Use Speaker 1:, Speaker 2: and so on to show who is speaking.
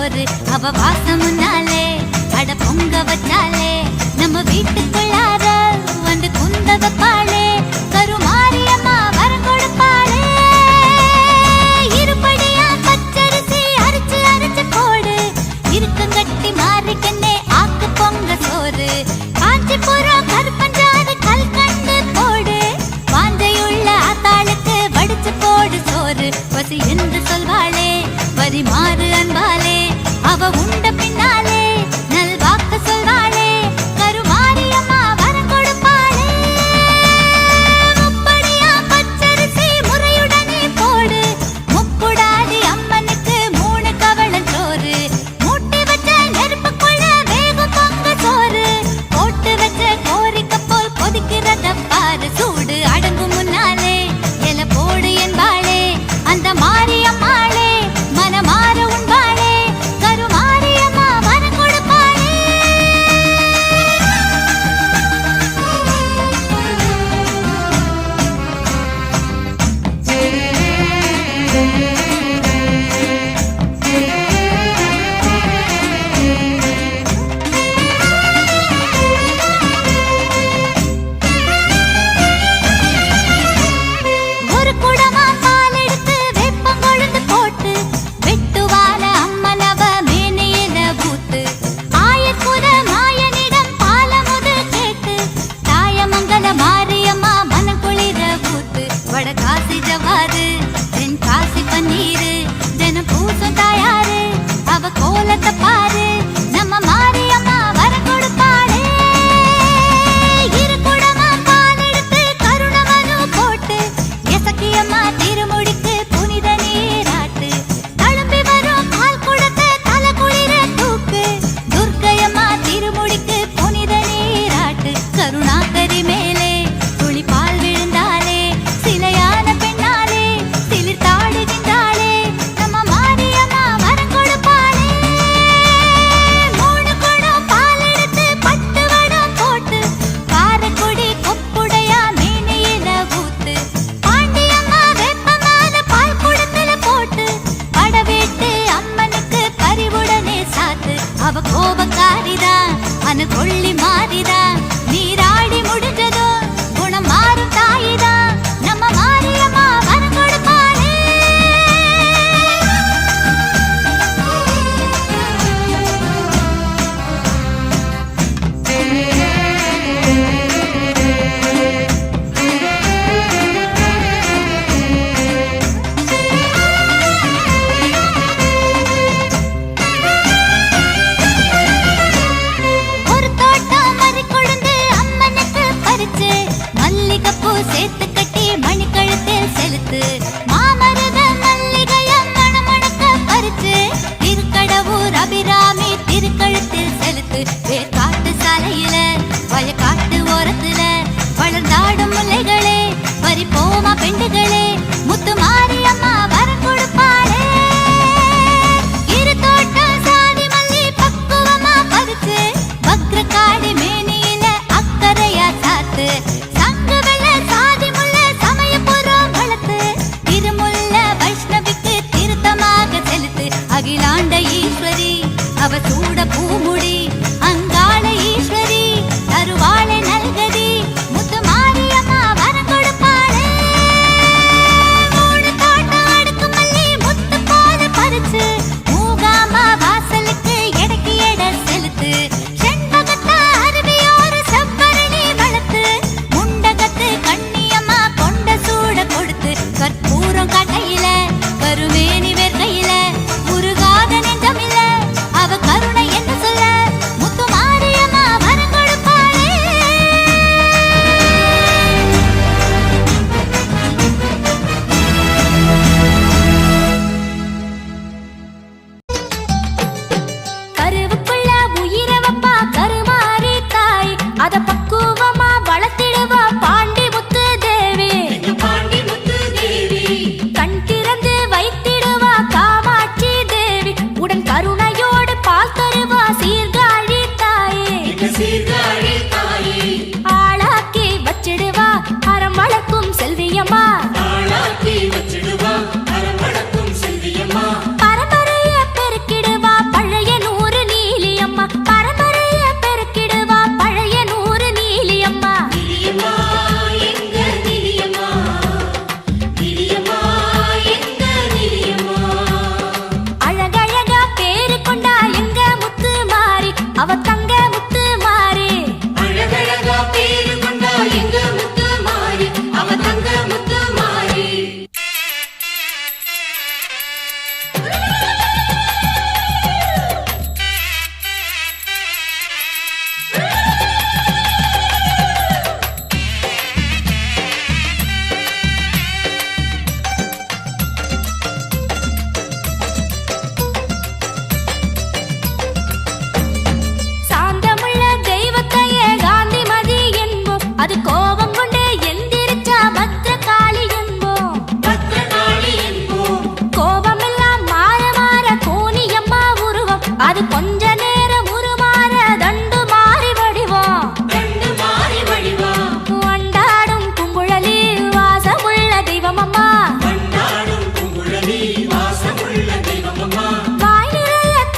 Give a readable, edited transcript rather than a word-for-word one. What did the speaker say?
Speaker 1: சோறு அவ வாசம் முன்னாலே அட பொங்க வச்சாலே நம்ம வீட்டுக்குள்ளார வந்து குந்த வைப்பாளே கருமாரியம்மா வரம் கொடுப்பாளே இருபடியா பச்சரிசி அரைச்சு அரைச்சு போடு இருக்கங்கட்டி மாறிக்கண்ணே ஆக்கு பொங்க சோறு காஞ்சிபுரம் கருப்பஞ்சாறு கல்கண்டு போடு வாஞ்சையுள்ள ஆத்தாளுக்கு வடிச்சு போடு சோறு பசி என்று சொல்வாளே வரி மாறு அன்பாலே அவ உண்ட பின்னாலே நல்வாக்கு சொல்வாளே கருமாரியம்மா வரம் கொடுப்பாளே முப்படியா பச்சரிசி முறையுடனே போடு முப்புடாதி அம்மனுக்கு 3 கவளம் சோறு மூட்டி வச்ச நெருப்புக்குள்ள வேகம் பொங்க சோறு போட்டு வச்ச கோரிக்கை போல் கொதிக்கிறத பாரு சூடு அடங்கும் முன்னாலே எல போடு என்பாளே அந்த மாரியம்மாளே மனமாற உண்பாளே கருமாரியம்மா வரம் கொடுப்பாளே ஒரு குடமா பால் எடுத்து வேப்பங்கொழுந்து போட்டு வெட்டுவால அம்மனவ மேனியில பூத்து ஆயக்குத மாயனிடம் பாலமுது கேட்டு தாயமங்கல மாரியம்மா மனக்குளிர பூத்து வடகாசி ஜவாது தென்காசி பன்னீரு தினம் பூசம் தாயாரு அவ கோலத்தை பாரு நம்ம மாரியம்மா வரம் கொடுப்பாளே இரு குடமா பால் எடுத்து கருணமனு போட்டு எசக்கியம்மா திருமுடிக்கு புனித நீராட்டு தழும்பி வரும் பால் குடத்தை தலை குளிர தூக்கு துர்க்கையம்மா திருமுடிக்கு புனித நீராட்டு கருணாகரி மேலே துளி பால் விழுந்தாலே சிலையான பெண்ணாலே சிலிர்த்தாடுகின்றாளே நம்ம மாரியம்மா வரம் கொடுப்பாளே 3 குடம் பால் எடுத்து பட்டு வடம் போட்டு காரக்குடி கொப்புடையா மேனியில ஊத்து பாண்டியம்மா வெப்பமான பால் குடத்துல போட்டு படவேட்டு அம்மனுக்கு பரிவுடனே சாத்து அவ கோபக்காரிதான் அனு கொள்ளி மாறிதான் நீராடி முடிஞ்சதோ குணம் மாறும் தாயிதான் நம்ம மாரியம்மா வரம் கொடுப்பாளே ஒரு தோட்டம் மறி கொழுந்து அம்மனுக்கு பறிச்சு மல்லிகைப்பூ சேர்த்து கட்டி மணிக்கழுத்தில் செலுத்து மாமருத மல்லிகைய மணமணக்க பறிச்சு திருக்கடவூர் அபிராமி திருக்கழுத்தில் செலுத்து வேர்காட்டு சாலையில வயக்காட்டு ஓரத்துல வளர்ந்தாடும் முல்லைகளே பறிப்போமா பெண்டுகளே முத்து மாரியம்மா வரம் கொடுப்பாளே இரு தோட்டம் சாதி மல்லி பக்குவமா பறிச்சு வக்ரகாடி மேனியில அக்கறையா சாத்து சங்கு வெள்ள சாதி முல்ல சமயபுரம் வளர்த்து திருமுல்ல வைஷ்ணவிக்கு திருத்தமாக செலுத்து அகிலாண்ட ஈஸ்வரி அவ சூட பூ